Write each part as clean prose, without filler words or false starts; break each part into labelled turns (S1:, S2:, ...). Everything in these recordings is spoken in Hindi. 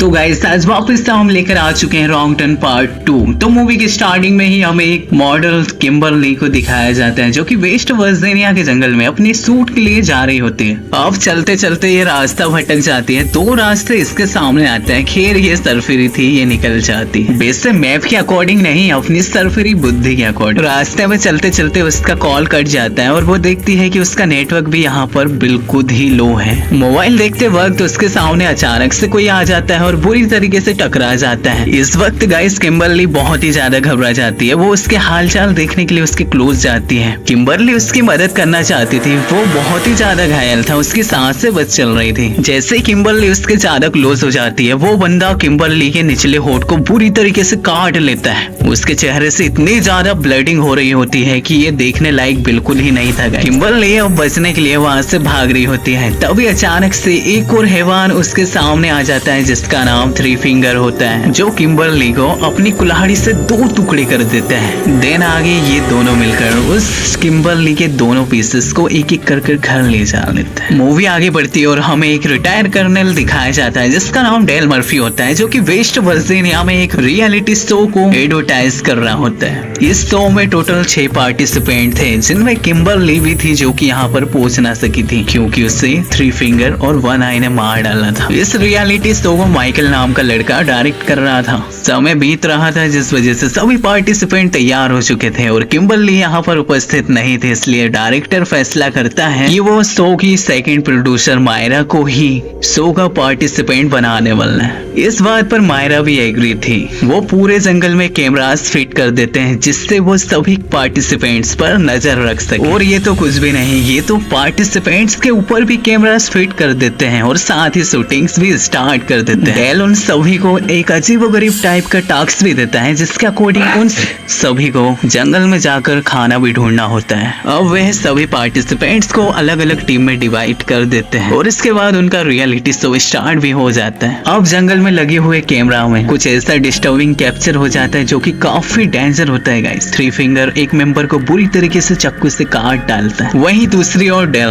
S1: तो गाइस आज वापस हम लेकर आ चुके हैं रॉन्ग टर्न पार्ट 2। तो मूवी के स्टार्टिंग में ही हमें एक मॉडल किम्बरली को दिखाया जाता है जो कि वेस्ट वर्जीनिया के जंगल में अपनी सूट के लिए जा रही होती है। अब चलते चलते ये रास्ता भटक जाती है, दो रास्ते इसके सामने आते हैं। खैर ये सरफिरी थी, ये निकल जाती है। वैसे मैप के अकॉर्डिंग नहीं, अपनी सरफिरी बुद्धि के अकॉर्डिंग। रास्ते में चलते चलते उसका कॉल कट जाता है और वो देखती है कि उसका नेटवर्क भी यहाँ पर बिल्कुल ही लो है। मोबाइल देखते वक्त उसके सामने अचानक से कोई आ जाता है और बुरी तरीके से टकरा जाता है। इस वक्त गाइस किम्बरली बहुत ही ज्यादा घबरा जाती है। वो उसके हालचाल देखने के लिए उसके क्लोज जाती है। किम्बरली उसकी मदद करना चाहती थी, वो बहुत ही ज्यादा घायल था, उसकी सांसें बस चल रही थी। जैसे ही किम्बरली उसके ज्यादा क्लोज हो जाती है, वो बंदा किम्बरली के निचले होठ को बुरी तरीके से काट लेता है। उसके चेहरे से इतनी ज्यादा ब्लडिंग हो रही होती है कि ये देखने लायक बिल्कुल ही नहीं था। किम्बरली अब बचने के लिए वहां से भाग रही होती है। तभी अचानक से एक और हैवान उसके सामने आ जाता है जिसका नाम थ्री फिंगर होता है, जो किम्बरली को अपनी कुल्हाड़ी से दो टुकड़े कर देता है। देन आगे ये दोनों मिलकर उस किम्बरली के दोनों पीसेस को एक एक कर घर ले जा लेते हैं। मूवी आगे बढ़ती है और हमें एक रिटायर कर्नल दिखाया जाता है जिसका नाम डेल मर्फी होता है, जो कि वेस्ट वर्जीनिया में एक रियलिटी शो को एडवर्टाइज कर रहा होता है। इस शो में टोटल 6 पार्टिसिपेंट थे, जिनमें किम्बरली भी थी, जो कि यहाँ पर पहुंच ना सकी थी क्योंकि उसे थ्री फिंगर और वन आई ने मार डाला था। इस रियलिटी शो को माइकल नाम का लड़का डायरेक्ट कर रहा था। समय बीत रहा था जिस वजह से सभी पार्टिसिपेंट तैयार हो चुके थे और किम्बरली यहाँ पर उपस्थित नहीं थे, इसलिए डायरेक्टर फैसला करता है कि वो शो की सेकंड प्रोड्यूसर मायरा को ही शो का पार्टिसिपेंट बनाने वाला है। इस बात पर मायरा भी एग्री थी। वो पूरे जंगल में कैमरास फिट कर देते हैं जिससे वो सभी पार्टिसिपेंट्स पर नजर रख सके। और ये तो कुछ भी नहीं, ये तो पार्टिसिपेंट्स के ऊपर भी कैमरास फिट कर देते हैं और साथ ही शूटिंग्स भी स्टार्ट कर देते हैं। डेल उन सभी को एक अजीबोगरीब टाइप का टास्क भी देता है जिसके अकॉर्डिंग उन सभी को जंगल में जाकर खाना भी ढूंढना होता है। अब वह सभी पार्टिसिपेंट्स को अलग अलग टीम में डिवाइड कर देते हैं और इसके बाद उनका रियलिटी शो स्टार्ट भी हो जाता है। अब जंगल में लगे हुए कैमरा में कुछ ऐसा डिस्टर्बिंग कैप्चर हो जाता है जो कि काफी डेंजर होता है गाइस। थ्री फिंगर एक मेंबर को बुरी तरीके से चाकू से काट डालता है। वहीं दूसरी ओर डेल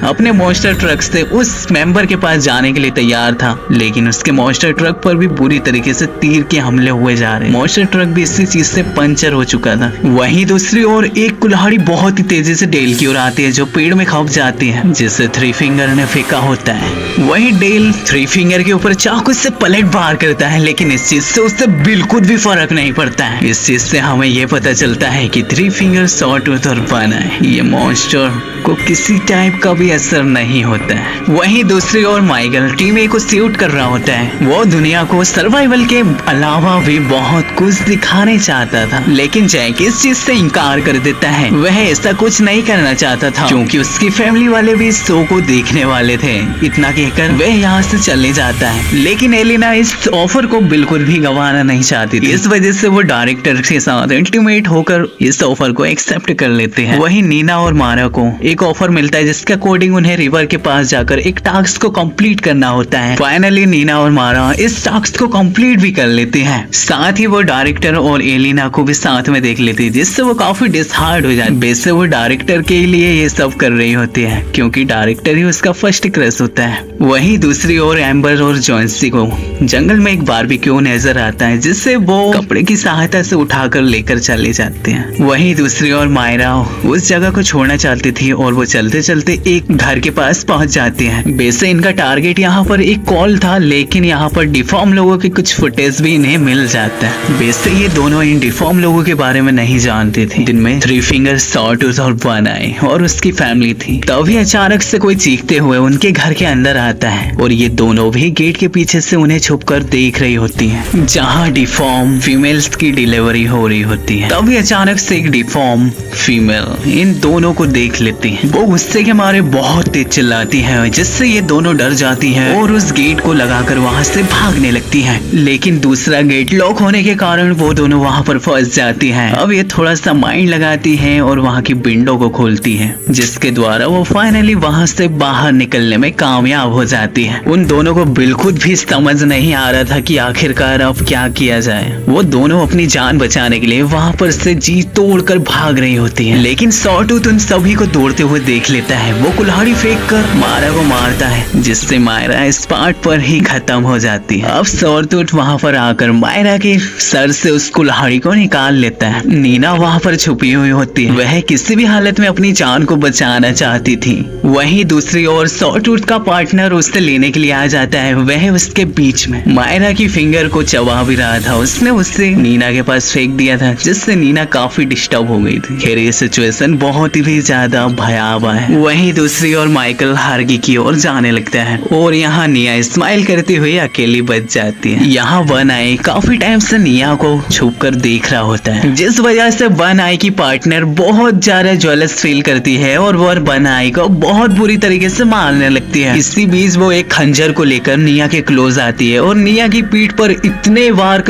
S1: अपने मॉन्स्टर ट्रक से उस मेंबर के पास जाने के लिए तैयार था, लेकिन उसके मॉन्स्टर ट्रक पर भी बुरी तरीके से तीर के हमले हुए जा रहे। मॉन्स्टर ट्रक भी इसी चीज से पंचर हो चुका था। वहीं दूसरी ओर एक कुल्हाड़ी बहुत ही तेजी से डेल की ओर आती है जो पेड़ में खप जाती है, जिसे थ्री फिंगर ने फेंका होता है। वहीं डेल थ्री फिंगर के ऊपर चाकू से पलट वार करता है, लेकिन इस चीज से उससे बिल्कुल भी फर्क नहीं पड़ता है। इस चीज से हमें यह पता चलता है कि थ्री फिंगर शॉर्ट और वन है, ये मॉन्स्टर को किसी टाइप का भी असर नहीं होता है। वहीं दूसरी ओर माइकल टीम ए को शूट कर रहा होता है। वो दुनिया को सर्वाइवल के अलावा भी बहुत कुछ दिखाने चाहता था, लेकिन जैक इस चीज से इनकार कर देता है। वह ऐसा कुछ नहीं करना चाहता था क्योंकि उसकी फैमिली वाले भी इस शो को देखने वाले थे। इतना कहकर वह यहाँ से चले जाता है, लेकिन एलिना इस ऑफर को बिल्कुल भी गंवाना नहीं चाहती थी। इस वजह से वो डायरेक्टर के साथ इंटीमेट होकर इस ऑफर को एक्सेप्ट कर लेते हैं। वहीं नीना और मारा को एक ऑफर मिलता है जिसके अकॉर्डिंग उन्हें रिवर के पास जाकर एक टास्क को कंप्लीट करना होता है। फाइनली नीना और मारा इस टास्क को कंप्लीट भी कर लेते हैं। साथ ही वो डायरेक्टर और एलिना को भी साथ में देख लेती है, जिससे वो काफी डिसहार्ट हो जाती है। वैसे वो डायरेक्टर के लिए ये सब कर रही होती है क्योंकि डायरेक्टर ही उसका फर्स्ट क्रश होता है। वहीं दूसरी ओर एम्बर और जॉन्सी को जंगल में एक बारबेक्यू नजर आता है जिससे वो कपड़े की सहायता से उठाकर लेकर चले जाते हैं। वहीं दूसरी ओर मायरा उस जगह को छोड़ना चाहती थी और वो चलते चलते एक घर के पास पहुंच जाती है। वैसे इनका टारगेट यहाँ पर एक कॉल था, लेकिन यहाँ पर डिफॉर्म लोगों के कुछ फुटेज भी इन्हें मिल जाता है। वैसे ये दोनों इन डिफॉर्म लोगों के बारे में नहीं जानते थे, जिनमें थ्री फिंगर शॉर्ट और वन आई और उसकी फैमिली थी। तभी अचानक से कोई चीखते हुए उनके घर के अंदर आता है और ये दोनों भी गेट के पीछे से उन्हें छुपकर देख रही होती है, जहाँ डिफॉर्म फीमेल्स की डिलीवरी हो रही होती है। तभी अचानक से एक डिफॉर्म फीमेल इन दोनों को देख लेती है। वो गुस्से के मारे बहुत तेज चिल्लाती है, जिससे ये दोनों डर जाती हैं और उस गेट को लगाकर वहां से भागने लगती हैं। लेकिन दूसरा गेट लॉक होने के कारण वो दोनों वहां पर फंस जाती हैं। अब ये थोड़ा सा माइंड लगाती हैं और वहां की विंडो को खोलती हैं, जिसके द्वारा वो फाइनली वहां से बाहर निकलने में कामयाब हो जाती है। उन दोनों को बिल्कुल भी समझ नहीं आ रहा था कि आखिरकार अब क्या किया जाए। वो दोनों अपनी जान बचाने के लिए वहां पर से जी तोड़कर भाग रही होती हैं, लेकिन सॉटूथ उन सभी को दौड़ते हुए देख लेता है। वो कुल्हाड़ी फेंक कर मारा को मारता है, जिससे मायरा इस पार्ट पर ही खत्म हो जाती है। अब सॉर्टूट वहाँ पर आकर मायरा के सर से उस कुल्हाड़ी को निकाल लेता है। नीना वहाँ पर छुपी हुई होती है, वह किसी भी हालत में अपनी जान को बचाना चाहती थी। वहीं दूसरी ओर सॉर्टूट का पार्टनर उससे लेने के लिए आ जाता है, वह उसके बीच में मायरा की फिंगर को चबा भी रहा था। उसने उससे नीना के पास फेंक दिया था, जिससे नीना काफी डिस्टर्ब हो गई थी। खैर ये सिचुएशन बहुत ही ज्यादा भयावह है। वहीं दूसरी ओर माइकल हार्गी की ओर जाने लगता है और यहाँ निया स्माइल करती हुई अकेली बच जाती है। यहाँ वन आई काफी टाइम से निया को छुप कर देख रहा होता है, जिस वजह से वन आई की पार्टनर बहुत ज्यादा ज्वेलस फील करती है और वो वन आई को बहुत बुरी तरीके से मारने लगती है। इसी बीच वो एक खंजर को लेकर निया के क्लोज आती है और निया की पीठ पर इतने वार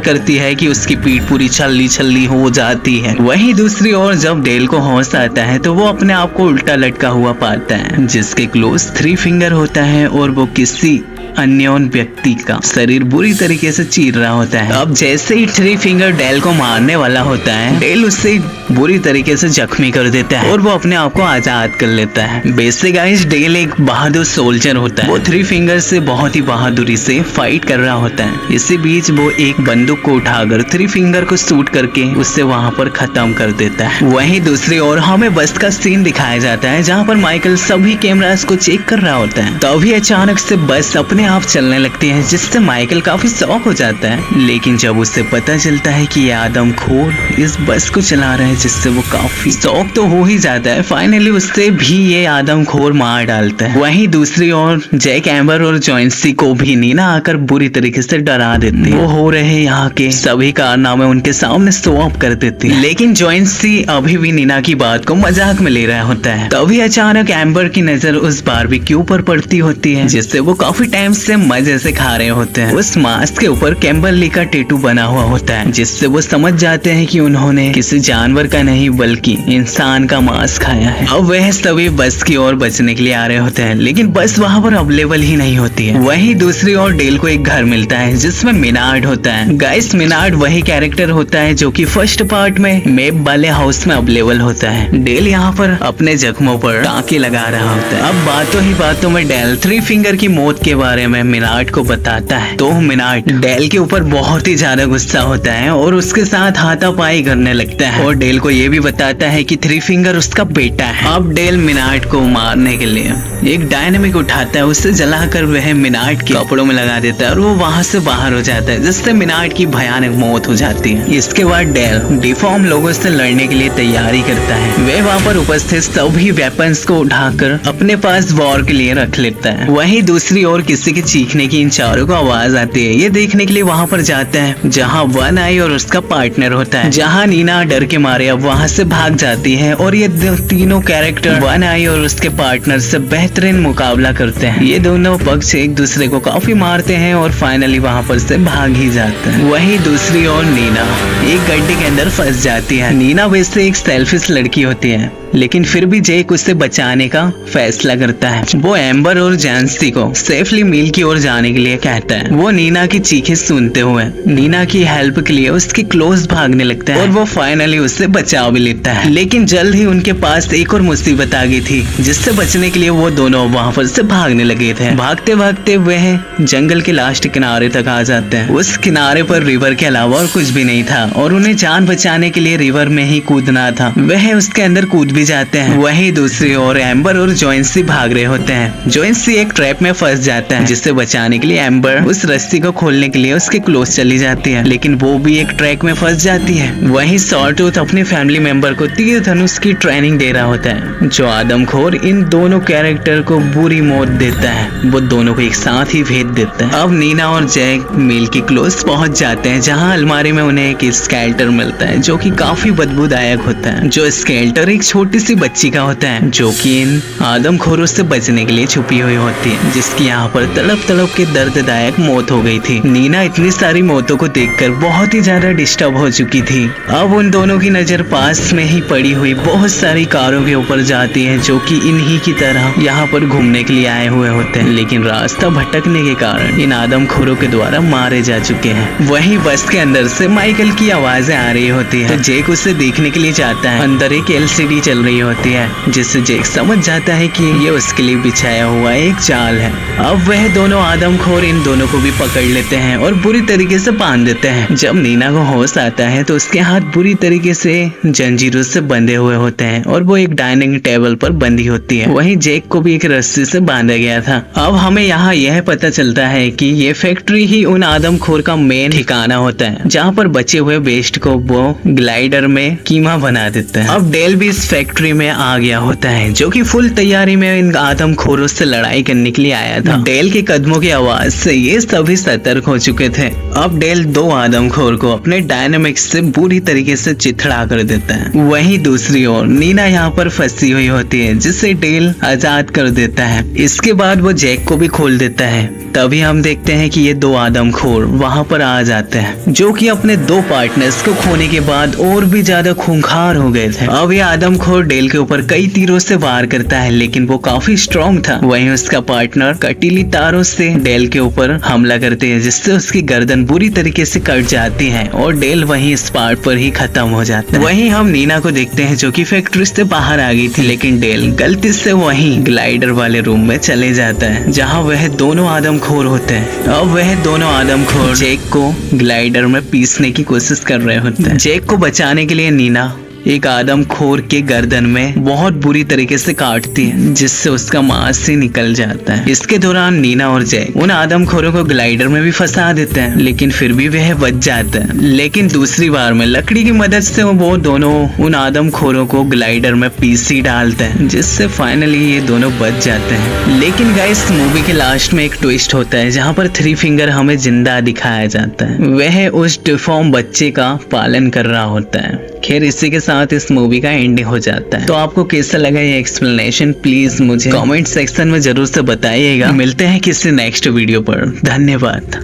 S1: करती है कि उसकी पीठ पूरी छल्ली छल्ली हो जाती है। वहीं दूसरी ओर जब डेल को होश आता है तो वो अपने आप को उल्टा लटका हुआ पाता है, जिसके क्लोज 3 फिंगर होता है और वो किसी अन्योन व्यक्ति का शरीर बुरी तरीके से चीर रहा होता है। अब जैसे ही 3 फिंगर डेल को मारने वाला होता है, डेल उससे बुरी तरीके से जख्मी कर देता है और वो अपने आप को आजाद कर लेता है। बेसिक गाइस डेल एक बहादुर सोल्जर होता है, वो 3 फिंगर से बहुत ही बहादुरी से फाइट कर रहा होता है। इसी बीच वो एक बंदूक को उठाकर 3 फिंगर को शूट करके उससे वहां पर खत्म कर देता है। वहीं दूसरी ओर हमें बस का सीन दिखाया जाता है, जहाँ पर माइकल सभी कैमरास को चेक कर रहा होता है। तभी अचानक से बस अपने आप चलने लगती है, जिससे माइकल काफी शॉक हो जाता है। लेकिन जब उसे पता चलता है कि ये आदमखोर इस बस को चला रहे हैं, जिससे वो काफी शॉक तो हो ही जाता है। फाइनली उससे भी ये आदमखोर मार डालता है। वहीं दूसरी ओर जैक एम्बर और जॉइंसी को भी नीना आकर बुरी तरीके से डरा देती है। वो हो रहे यहाँ के सभी कारनामे उनके सामने शो ऑफ कर देती है, लेकिन जॉइंसी अभी भी नीना की बात को मजाक में ले रहा होता है। तभी अचानक एम्बर की नजर उस बारबेक्यू पर पड़ती होती है, जिससे वो काफी टाइम से मजे से खा रहे होते हैं। उस मास्क के ऊपर कैम्बरली का टैटू बना हुआ होता है, जिससे वो समझ जाते हैं कि उन्होंने किसी जानवर का नहीं बल्कि इंसान का मांस खाया है। अब वह सभी बस की ओर बचने के लिए आ रहे होते हैं, लेकिन बस वहाँ पर अवेलेबल ही नहीं होती है। वहीं दूसरी ओर डेल को एक घर मिलता है, जिसमें मिनार्ड होता है। गाइस मिनार्ड वही कैरेक्टर होता है जो कि फर्स्ट पार्ट में मेप वाले हाउस में अवेलेबल होता है। डेल यहाँ पर अपने जख्मों पर टाँके लगा रहा होता है। अब बातों ही बातों में डेल 3 फिंगर की मौत के बारे में मिनार्ड को बताता है, तो मिनार्ड डेल के ऊपर बहुत ही ज्यादा गुस्सा होता है और उसके साथ हाथापाई करने लगता है और डेल को ये भी बताता है कि 3 फिंगर उसका बेटा है। अब डेल मिनार्ड को मारने के लिए एक डायनामिक उठाता है, उससे जलाकर वह मिनार्ड के कपड़ों में लगा देता है और वो वहां से बाहर हो जाता है, जिससे मिनार्ड की भयानक मौत हो जाती है। इसके बाद डेल डिफॉर्म लोगों से लड़ने के लिए तैयारी करता है। वह वहाँ पर उपस्थित सभी वेपन्स को उठाकर अपने पास वॉर के लिए रख लेता है। वहीं दूसरी ओर किसी के चीखने की इन चारों को आवाज आती है। ये देखने के लिए वहाँ पर जाते हैं जहाँ वन आई और उसका पार्टनर होता है। जहाँ नीना डर के मारे अब वहाँ से भाग जाती है और ये तीनों कैरेक्टर वन आई और उसके पार्टनर से बेहतरीन मुकाबला करते हैं। ये दोनों पक्ष एक दूसरे को काफी मारते हैं और फाइनली वहाँ पर से भाग ही जाते हैं। वहीं दूसरी ओर नीना एक गड्ढे के अंदर फंस जाती है। नीना वैसे एक सेल्फिश लड़की होती है, लेकिन फिर भी जैक उससे बचाने का फैसला करता है। वो एम्बर और जॉइंसी को सेफली मील की ओर जाने के लिए कहता है। वो नीना की चीखें सुनते हुए नीना की हेल्प के लिए उसके क्लोज भागने लगता है और वो फाइनली उससे बचा भी लेता है। लेकिन जल्द ही उनके पास एक और मुसीबत आ गई थी, जिससे बचने के लिए वो दोनों वहाँ पर से भागने लगे थे। भागते भागते वह जंगल के लास्ट किनारे तक आ जाते हैं। उस किनारे पर रिवर के अलावा और कुछ भी नहीं था और उन्हें जान बचाने के लिए रिवर में ही कूदना था। वह उसके अंदर कूद भी जाते हैं। वहीं दूसरी ओर एम्बर और जॉइंसी भाग रहे होते हैं। जॉइंसी एक ट्रैप में फंस जाता है, जिससे बचाने के लिए एम्बर उस रस्सी को खोलने के लिए उसके क्लोज चली जाती है, लेकिन वो भी एक ट्रैक में फंस जाती है। वहीं सॉर्टूथ अपने फैमिली मेंबर को तीर धनुष की ट्रेनिंग दे रहा होता है, जो आदमखोर इन दोनों कैरेक्टर को बुरी मौत देता है। वो दोनों को एक साथ ही भेज देता है। अब नीना और जैक मील के क्लोज पहुंच जाते हैं, जहाँ अलमारी में उन्हें एक स्केल्टर मिलता है, जो कि काफी बदबूदायक होता है। जो स्केल्टर एक छोटी सी बच्ची का होता है, जो कि इन आदमखोरों से बचने के लिए छुपी हुई होती है, जिसकी यहाँ पर तड़प तड़प के दर्ददायक मौत हो गई थी। नीना इतनी सारी मौतों को देखकर बहुत ही ज्यादा डिस्टर्ब हो चुकी थी। अब उन दोनों की नजर पास में ही पड़ी हुई बहुत सारी कारों के ऊपर जाती है, जो कि इन्हीं की तरह यहाँ पर घूमने के लिए आए हुए होते हैं, लेकिन रास्ता भटकने के कारण इन आदमखोरों के द्वारा मारे जा चुके हैं। वहीं बस के अंदर से माइकल की आवाजें आ रही होती है, तो जैक उसे देखने के लिए जाता है। अंदर एक LCD चल चल रही होती है, जिससे जैक समझ जाता है कि ये उसके लिए बिछाया हुआ एक जाल है। अब वह दोनों आदमखोर इन दोनों को भी पकड़ लेते हैं और बुरी तरीके से बांध देते हैं। जब नीना को होश आता है तो उसके हाथ बुरी तरीके से जंजीरों से बंधे हुए होते हैं और वो एक डाइनिंग टेबल पर बंधी होती है। वहीं जैक को भी एक रस्सी से बांधा गया था। अब हमें यहाँ यह पता चलता है कि ये फैक्ट्री ही उन आदमखोर का मेन ठिकाना होता है, जहाँ पर बचे हुए वेस्ट को वो ग्लाइडर में कीमा बना देते हैं। अब डेल भी इस फैक्ट्री में आ गया होता है, जो कि फुल तैयारी में इन आदमखोरों से लड़ाई करने के लिए आया था। डेल के कदमों की आवाज से ये सभी सतर्क हो चुके थे। अब डेल दो आदमखोर को अपने डायनामिक्स से बुरी तरीके से चिथड़ा कर देता है। वहीं दूसरी ओर नीना यहाँ पर फंसी हुई होती है, जिसे डेल आजाद कर देता है। इसके बाद वो जैक को भी खोल देता है। तभी हम देखते हैं कि ये दो आदमखोर वहाँ पर आ जाते हैं, जो कि अपने दो पार्टनर्स को खोने के बाद और भी ज्यादा खूंखार हो गए थे। अब ये आदमखोर डेल के ऊपर कई तीरों से वार करता है, लेकिन वो काफी स्ट्रॉन्ग था। वहीं उसका पार्टनर कटीली तारों से डेल के ऊपर हमला करते हैं, जिससे उसकी गर्दन बुरी तरीके से कट जाती है और डेल वहीं इस पार्ट पर ही खत्म हो जाता है। वहीं हम नीना को देखते हैं, जो कि फैक्ट्री से बाहर आ गई थी, लेकिन डेल गलती से वहीं ग्लाइडर वाले रूम में चले जाता है, जहाँ वह दोनों आदमखोर होते हैं। अब वह दोनों आदमखोर जैक को ग्लाइडर में पीसने की कोशिश कर रहे होते हैं। जैक को बचाने के लिए नीना एक आदमखोर के गर्दन में बहुत बुरी तरीके से काटती है, जिससे उसका मांस ही निकल जाता है। इसके दौरान नीना और जैक उन आदमखोरों को ग्लाइडर में भी फंसा देते हैं, लेकिन फिर भी वह बच जाता है। लेकिन दूसरी बार में लकड़ी की मदद से वो दोनों उन आदमखोरों को ग्लाइडर में पीसी डालते हैं, जिससे फाइनली ये दोनों बच जाते हैं। लेकिन गाइस, मूवी के लास्ट में एक ट्विस्ट होता है, जहाँ पर थ्री फिंगर हमें जिंदा दिखाया जाता है। वह उस डिफॉर्म बच्चे का पालन कर रहा होता है। खैर, इसी के साथ इस मूवी का एंडिंग हो जाता है। तो आपको कैसा लगा ये एक्सप्लेनेशन, प्लीज मुझे कमेंट सेक्शन में जरूर से बताइएगा। मिलते हैं किसी नेक्स्ट वीडियो पर। धन्यवाद।